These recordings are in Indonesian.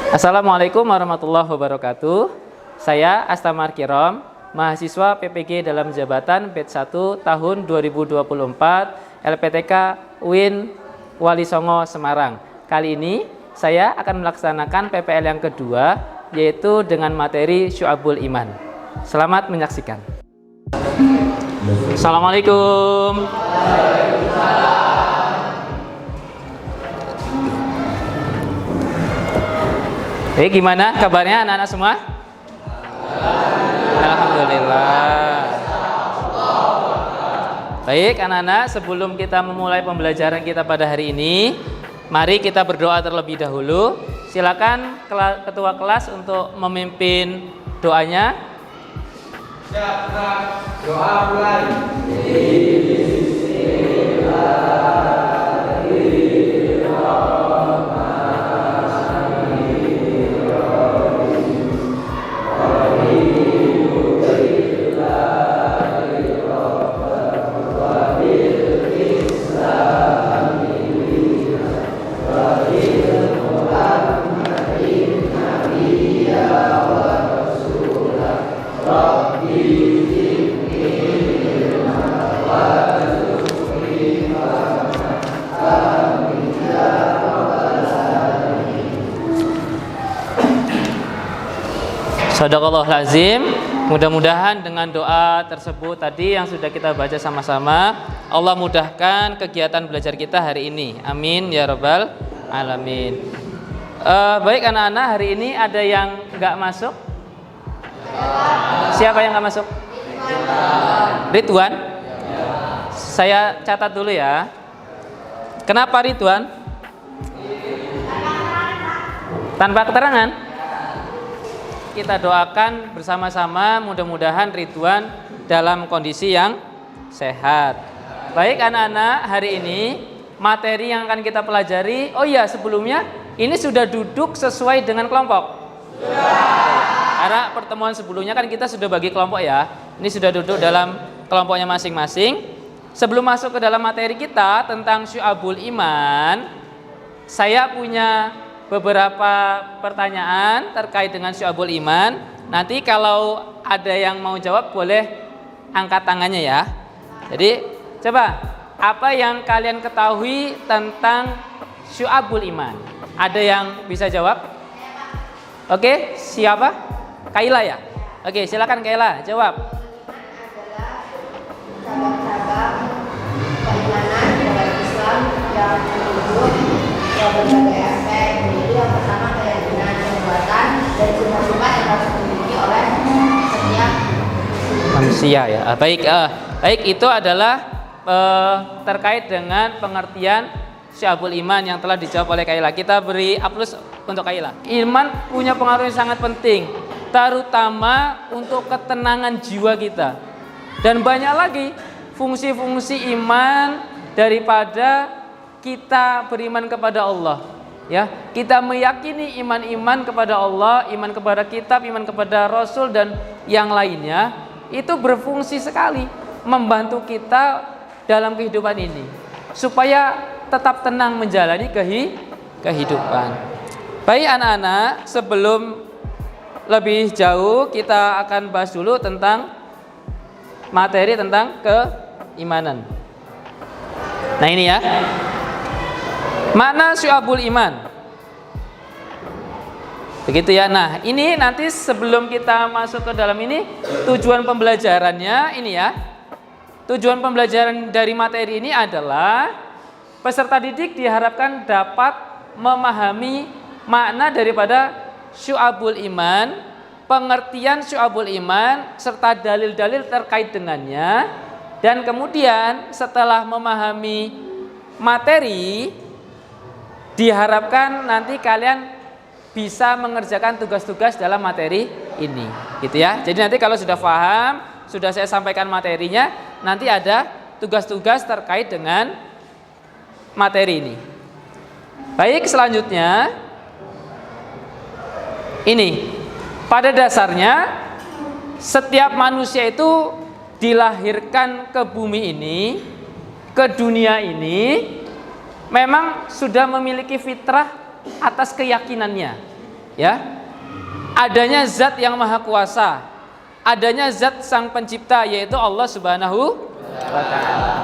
Assalamualaikum warahmatullahi wabarakatuh. Saya Astamar Kirom, mahasiswa PPG dalam jabatan batch 1 tahun 2024 LPTK UIN Wali Songo Semarang. Kali ini saya akan melaksanakan PPL yang kedua, yaitu dengan materi Syu'abul Iman. Selamat menyaksikan. Assalamualaikum. Gimana kabarnya anak-anak semua? Alhamdulillah. Baik anak-anak, sebelum kita memulai pembelajaran kita pada hari ini, mari kita berdoa terlebih dahulu. Silakan ketua kelas untuk memimpin doanya. Doa mulai. Sadaqallahul azim. Mudah-mudahan dengan doa tersebut tadi yang sudah kita baca sama-sama, Allah mudahkan kegiatan belajar kita hari ini. Amin ya rabbal alamin. Baik anak-anak, hari ini ada yang nggak masuk? Siapa yang nggak masuk? Ridwan. Saya catat dulu ya. Kenapa Ridwan? Tanpa keterangan. Kita doakan bersama-sama, mudah-mudahan Ridwan dalam kondisi yang sehat. Baik anak-anak, hari ini materi yang akan kita pelajari. Oh iya, sebelumnya ini sudah duduk sesuai dengan kelompok? Karena pertemuan sebelumnya kan kita sudah bagi kelompok ya. Ini sudah duduk dalam kelompoknya masing-masing. Sebelum masuk ke dalam materi kita tentang Syu'abul Iman, saya punya beberapa pertanyaan terkait dengan Syu'abul Iman. Nanti kalau ada yang mau jawab boleh angkat tangannya ya. Jadi coba, apa yang kalian ketahui tentang Syu'abul Iman? Ada yang bisa jawab? Oke, siapa? Kaila ya? Oke, silakan Kaila jawab. Adalah cabang-cabang keimanan dalam Islam yang menyebut berbagai aspek. Yang pertama keyakinan, perbuatan, dan sifat-sifat yang harus dimiliki oleh setiap manusia ya. Baik, itu adalah terkait dengan pengertian Syu'abul Iman yang telah dijawab oleh Kaila. Kita beri aplaus untuk Kaila. Iman punya pengaruh yang sangat penting, terutama untuk ketenangan jiwa kita. Dan banyak lagi fungsi-fungsi iman daripada kita beriman kepada Allah. Ya, kita meyakini iman-iman kepada Allah, iman kepada kitab, iman kepada Rasul dan yang lainnya, itu berfungsi sekali membantu kita dalam kehidupan ini supaya tetap tenang menjalani kehidupan. Baik anak-anak, sebelum lebih jauh kita akan bahas dulu tentang materi tentang keimanan. Nah ini ya, makna Syu'abul Iman. Begitu ya. Nah, ini nanti sebelum kita masuk ke dalam ini, tujuan pembelajarannya ini ya. Tujuan pembelajaran dari materi ini adalah peserta didik diharapkan dapat memahami makna daripada Syu'abul Iman, pengertian Syu'abul Iman serta dalil-dalil terkait dengannya, dan kemudian setelah memahami materi diharapkan nanti kalian bisa mengerjakan tugas-tugas dalam materi ini, gitu ya. Jadi nanti kalau sudah paham, sudah saya sampaikan materinya, nanti ada tugas-tugas terkait dengan materi ini. Baik, selanjutnya ini, pada dasarnya setiap manusia itu dilahirkan ke bumi ini, ke dunia ini, memang sudah memiliki fitrah atas keyakinannya. Ya. Adanya zat yang maha kuasa, adanya zat sang pencipta yaitu Allah Subhanahu wa taala.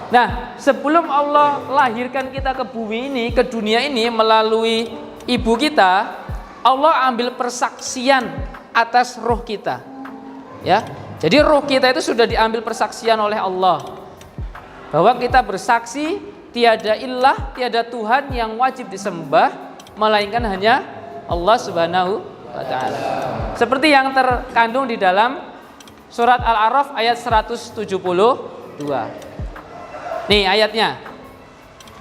Nah, sebelum Allah lahirkan kita ke bumi ini, ke dunia ini melalui ibu kita, Allah ambil persaksian atas roh kita. Ya. Jadi roh kita itu sudah diambil persaksian oleh Allah bahwa kita bersaksi tiada ilah, tiada Tuhan yang wajib disembah melainkan hanya Allah Subhanahu wa taala. Seperti yang terkandung di dalam surat Al-A'raf ayat 172. Nih ayatnya.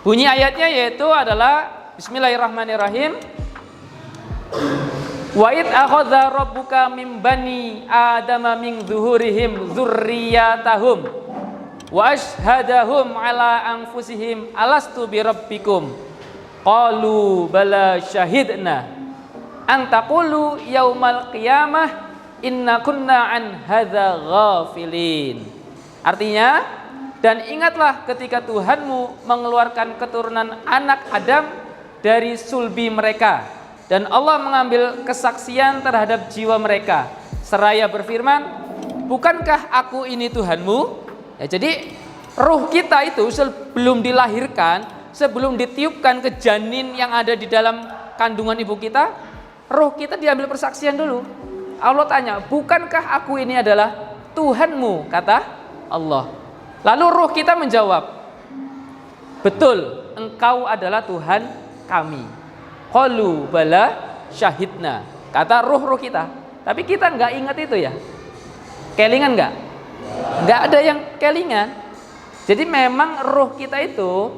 Bunyi ayatnya yaitu adalah Bismillahirrahmanirrahim. Wa id akhadha rabbuka min bani adama min zuhurihim dzurriyyatahum wa ashhadahum ala anfusihim alastu birabbikum qalu bala syahidna an taqulu yaumal qiyamah inna kunna an hadza ghafilin. Artinya, dan ingatlah ketika Tuhanmu mengeluarkan keturunan anak Adam dari sulbi mereka dan Allah mengambil kesaksian terhadap jiwa mereka seraya berfirman, bukankah aku ini Tuhanmu? Ya, jadi ruh kita itu sebelum dilahirkan, sebelum ditiupkan ke janin yang ada di dalam kandungan ibu kita, ruh kita diambil persaksian dulu. Allah tanya, bukankah aku ini adalah Tuhanmu? Kata Allah. Lalu ruh kita menjawab, betul, engkau adalah Tuhan kami. Qalu bala syahidna. Kata ruh-ruh kita. Tapi kita nggak ingat itu ya. Kelingan nggak? Nggak ada yang kelingan. Jadi memang ruh kita itu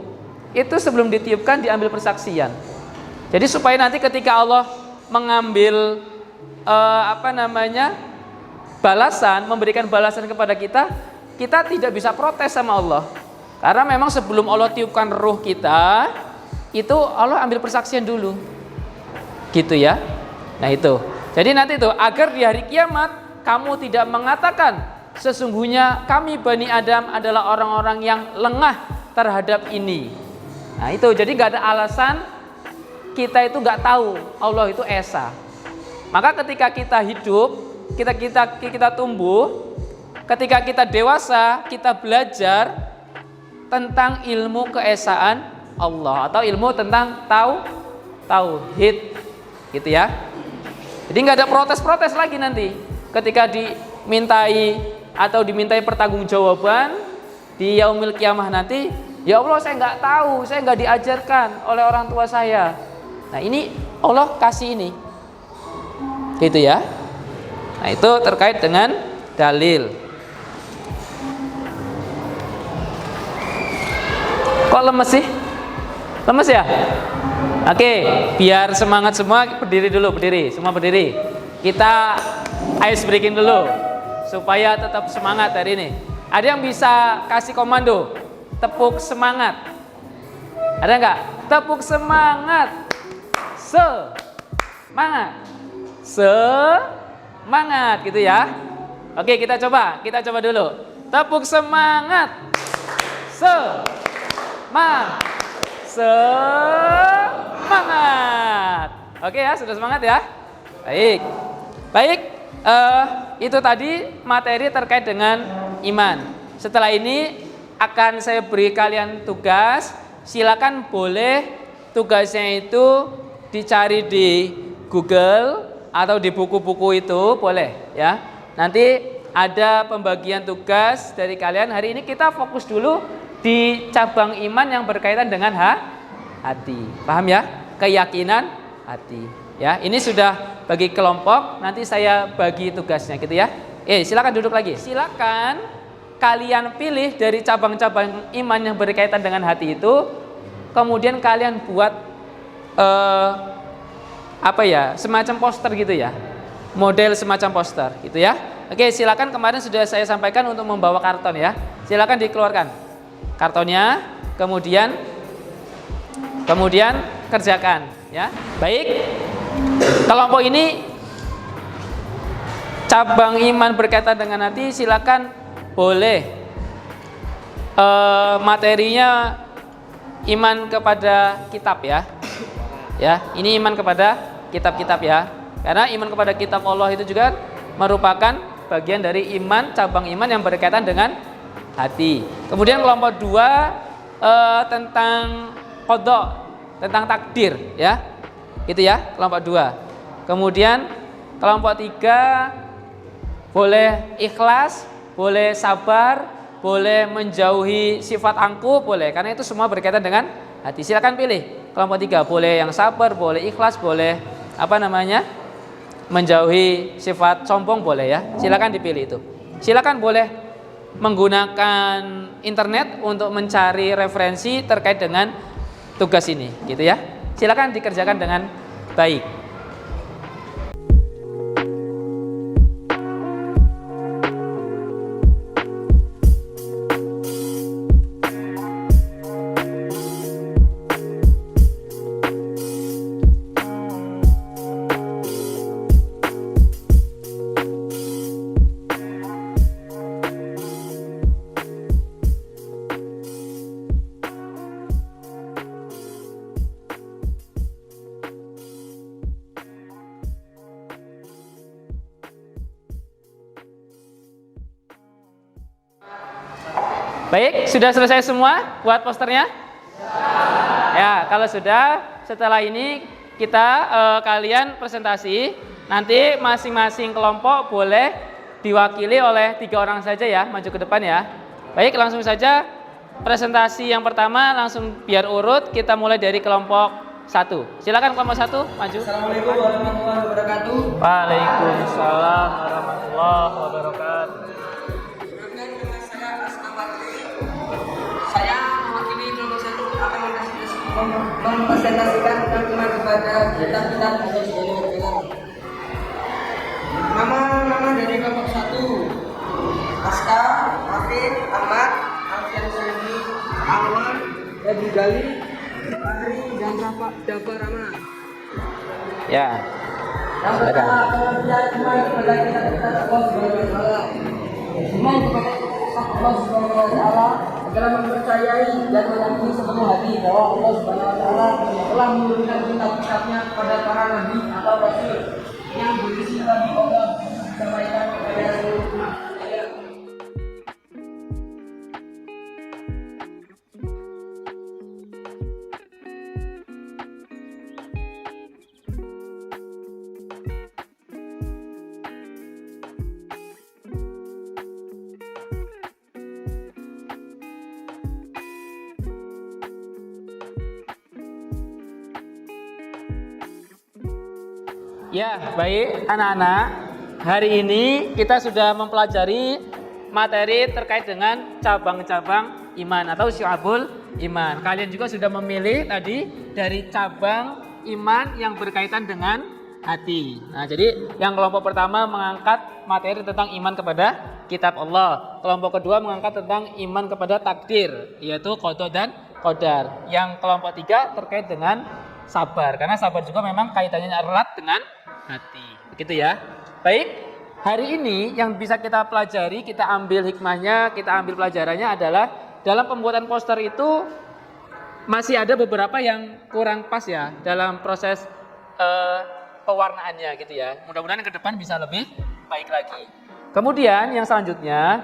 sebelum ditiupkan diambil persaksian. Jadi supaya nanti ketika Allah mengambil balasan, memberikan balasan kepada kita, kita tidak bisa protes sama Allah. Karena memang sebelum Allah tiupkan ruh kita, itu Allah ambil persaksian dulu. Gitu ya. Nah itu. Jadi nanti itu agar di hari kiamat kamu tidak mengatakan sesungguhnya kami Bani Adam adalah orang-orang yang lengah terhadap ini. Nah itu. Jadi gak ada alasan kita itu gak tahu Allah itu esa. Maka ketika kita hidup, kita tumbuh, ketika kita dewasa, kita belajar tentang ilmu keesaan Allah atau ilmu tentang tauhid, gitu ya. Jadi nggak ada protes-protes lagi nanti ketika dimintai pertanggungjawaban di yaumil kiamah nanti. Ya Allah, saya nggak tahu, saya nggak diajarkan oleh orang tua saya. Nah ini Allah kasih ini, gitu ya. Nah itu terkait dengan dalil. Kok lemes sih? Lemes ya? Oke, biar semangat semua berdiri dulu, semua berdiri. Kita ice breaking dulu supaya tetap semangat hari ini. Ada yang bisa kasih komando? Tepuk semangat. Ada nggak? Tepuk semangat. Semangat gitu ya. Oke, kita coba dulu. Tepuk semangat. Semangat. Oke ya, sudah semangat ya. Baik. Itu tadi materi terkait dengan iman. Setelah ini akan saya beri kalian tugas. Silakan boleh tugasnya itu dicari di Google atau di buku-buku itu boleh ya. Nanti ada pembagian tugas dari kalian. Hari ini kita fokus dulu di cabang iman yang berkaitan dengan hati. Paham ya? Keyakinan hati. Ya, ini sudah bagi kelompok, nanti saya bagi tugasnya gitu ya. Silakan duduk lagi. Silakan kalian pilih dari cabang-cabang iman yang berkaitan dengan hati itu, kemudian kalian buat semacam poster gitu ya. Model semacam poster gitu ya. Oke, silakan, kemarin sudah saya sampaikan untuk membawa karton ya. Silakan dikeluarkan kartonnya, kemudian kerjakan ya. Baik, kelompok ini cabang iman berkaitan dengan hati, silakan boleh materinya iman kepada kitab ya. Ya, ini iman kepada kitab-kitab ya. Karena iman kepada kitab Allah itu juga merupakan bagian dari iman, cabang iman yang berkaitan dengan hati. Kemudian kelompok 2 tentang qada, tentang takdir ya. Itu ya, kelompok 2. Kemudian kelompok 3 boleh ikhlas, boleh sabar, boleh menjauhi sifat angkuh, boleh. Karena itu semua berkaitan dengan hati. Silakan pilih. Kelompok 3 boleh yang sabar, boleh ikhlas, boleh menjauhi sifat sombong, boleh ya. Silakan dipilih itu. Silakan boleh menggunakan internet untuk mencari referensi terkait dengan tugas ini, gitu ya. Silakan dikerjakan dengan baik. Baik, sudah selesai semua buat posternya? Ya, kalau sudah, setelah ini kita kalian presentasi. Nanti masing-masing kelompok boleh diwakili oleh 3 orang saja ya, maju ke depan ya. Baik, langsung saja presentasi yang pertama, langsung biar urut. Kita mulai dari kelompok 1. Silakan kelompok 1 maju. Assalamualaikum warahmatullahi wabarakatuh. Waalaikumsalam warahmatullahi wabarakatuh. Saya mewakili kelompok 1 akan mempresentasikan tentang kepada kitab-kitab Allah Subhanahu wa taala. Nama-nama dari kelompok 1: Aska, Afif, Ahmad, Alfian Sulmi, Awan, Abdul Gali, Fahri, dan Dafa Rama. Ya. Yang pertama akan kita kepada kitab-kitab Allah Subhanahu wa taala. Iman kepada Allah Subhanahu wa taala adalah mempercayai dan meyakini sepenuh hati bahwa Allah Subhanahu wa taala telah menurunkan kitab-kitabnya kepada para nabi atau rasul yang berisi bagi Allah disampaikan kepada seluruh umat. Ya, baik anak-anak. Hari ini kita sudah mempelajari materi terkait dengan cabang-cabang iman atau syu'abul iman. Kalian juga sudah memilih tadi dari cabang iman yang berkaitan dengan hati. Nah, jadi yang kelompok pertama mengangkat materi tentang iman kepada kitab Allah. Kelompok kedua mengangkat tentang iman kepada takdir, yaitu qada dan qadar. Yang kelompok 3 terkait dengan sabar, karena sabar juga memang kaitannya erat dengan hati. Begitu ya. Baik, hari ini yang bisa kita pelajari, kita ambil hikmahnya, kita ambil pelajarannya adalah dalam pembuatan poster itu masih ada beberapa yang kurang pas ya dalam proses pewarnaannya gitu ya. Mudah-mudahan ke depan bisa lebih baik lagi. Kemudian yang selanjutnya,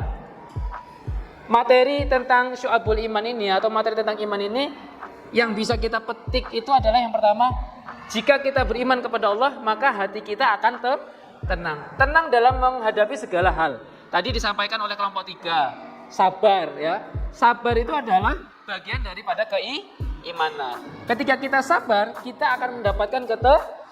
materi tentang syu'abul iman ini atau materi tentang iman ini yang bisa kita petik itu adalah yang pertama, jika kita beriman kepada Allah, maka hati kita akan tenang. Tenang dalam menghadapi segala hal. Tadi disampaikan oleh kelompok 3, sabar ya. Sabar itu adalah bagian daripada keimanan. Ketika kita sabar, kita akan mendapatkan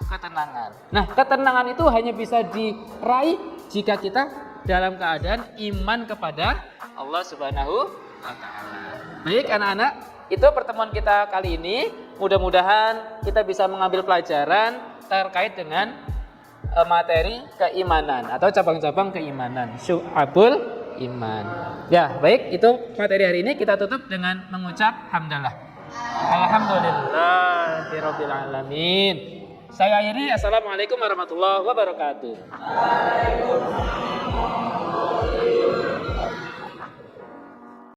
ketenangan. Nah, ketenangan itu hanya bisa diraih jika kita dalam keadaan iman kepada Allah Subhanahu wa taala. Baik anak-anak, itu pertemuan kita kali ini. Mudah-mudahan kita bisa mengambil pelajaran terkait dengan materi keimanan atau cabang-cabang keimanan, syu'abul iman. Ya, baik, itu materi hari ini. Kita tutup dengan mengucap hamdalah. Alhamdulillahirabbil alamin. Saya akhiri. Assalamualaikum warahmatullahi wabarakatuh.